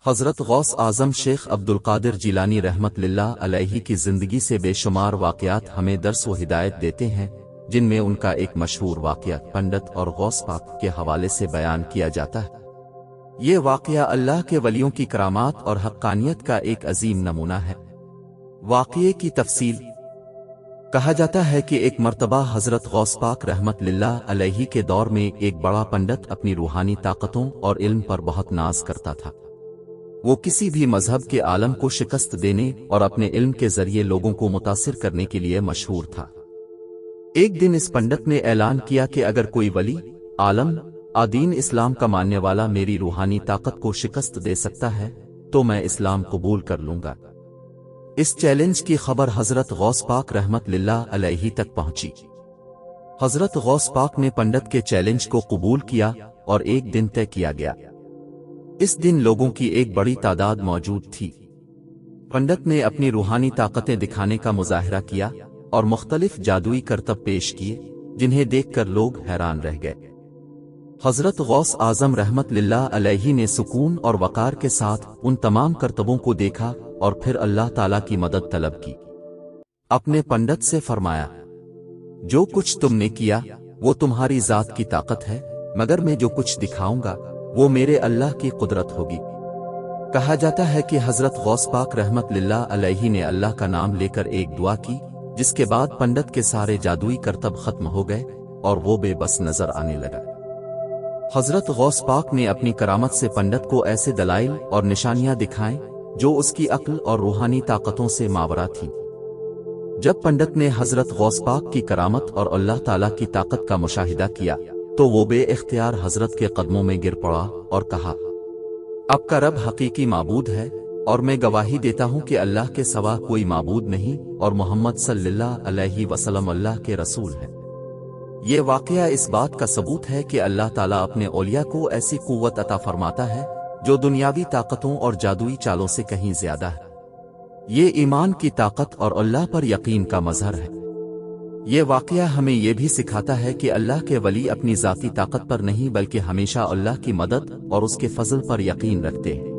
حضرت غوث اعظم شیخ عبدالقادر جیلانی رحمت اللہ علیہ کی زندگی سے بے شمار واقعات ہمیں درس و ہدایت دیتے ہیں، جن میں ان کا ایک مشہور واقعہ پنڈت اور غوث پاک کے حوالے سے بیان کیا جاتا ہے۔ یہ واقعہ اللہ کے ولیوں کی کرامات اور حقانیت کا ایک عظیم نمونہ ہے۔ واقعے کی تفصیل: کہا جاتا ہے کہ ایک مرتبہ حضرت غوث پاک رحمت اللہ علیہ کے دور میں ایک بڑا پنڈت اپنی روحانی طاقتوں اور علم پر بہت ناز کرتا تھا۔ وہ کسی بھی مذہب کے عالم کو شکست دینے اور اپنے علم کے ذریعے لوگوں کو متاثر کرنے کے لیے مشہور تھا۔ ایک دن اس پنڈت نے اعلان کیا کہ اگر کوئی ولی، عالم، دین اسلام کا ماننے والا میری روحانی طاقت کو شکست دے سکتا ہے تو میں اسلام قبول کر لوں گا۔ اس چیلنج کی خبر حضرت غوث پاک رحمت اللہ علیہ تک پہنچی۔ حضرت غوث پاک نے پنڈت کے چیلنج کو قبول کیا اور ایک دن طے کیا گیا۔ اس دن لوگوں کی ایک بڑی تعداد موجود تھی۔ پنڈت نے اپنی روحانی طاقتیں دکھانے کا مظاہرہ کیا اور مختلف جادوئی کرتب پیش کیے، جنہیں دیکھ کر لوگ حیران رہ گئے۔ حضرت غوث اعظم رحمت اللہ علیہ نے سکون اور وقار کے ساتھ ان تمام کرتبوں کو دیکھا اور پھر اللہ تعالیٰ کی مدد طلب کی۔ اپنے پنڈت سے فرمایا، جو کچھ تم نے کیا وہ تمہاری ذات کی طاقت ہے، مگر میں جو کچھ دکھاؤں گا وہ میرے اللہ کی قدرت ہوگی۔ کہا جاتا ہے کہ حضرت غوث پاک رحمت اللہ علیہ نے اللہ کا نام لے کر ایک دعا کی، جس کے بعد پنڈت کے سارے جادوئی کرتب ختم ہو گئے اور وہ بے بس نظر آنے لگا۔ حضرت غوث پاک نے اپنی کرامت سے پنڈت کو ایسے دلائل اور نشانیاں دکھائیں جو اس کی عقل اور روحانی طاقتوں سے ماورا تھیں۔ جب پنڈت نے حضرت غوث پاک کی کرامت اور اللہ تعالیٰ کی طاقت کا مشاہدہ کیا تو وہ بے اختیار حضرت کے قدموں میں گر پڑا اور کہا، آپ کا رب حقیقی معبود ہے اور میں گواہی دیتا ہوں کہ اللہ کے سوا کوئی معبود نہیں اور محمد صلی اللہ علیہ وسلم اللہ کے رسول ہے۔ یہ واقعہ اس بات کا ثبوت ہے کہ اللہ تعالیٰ اپنے اولیاء کو ایسی قوت عطا فرماتا ہے جو دنیاوی طاقتوں اور جادوئی چالوں سے کہیں زیادہ ہے۔ یہ ایمان کی طاقت اور اللہ پر یقین کا مظہر ہے۔ یہ واقعہ ہمیں یہ بھی سکھاتا ہے کہ اللہ کے ولی اپنی ذاتی طاقت پر نہیں بلکہ ہمیشہ اللہ کی مدد اور اس کے فضل پر یقین رکھتے ہیں۔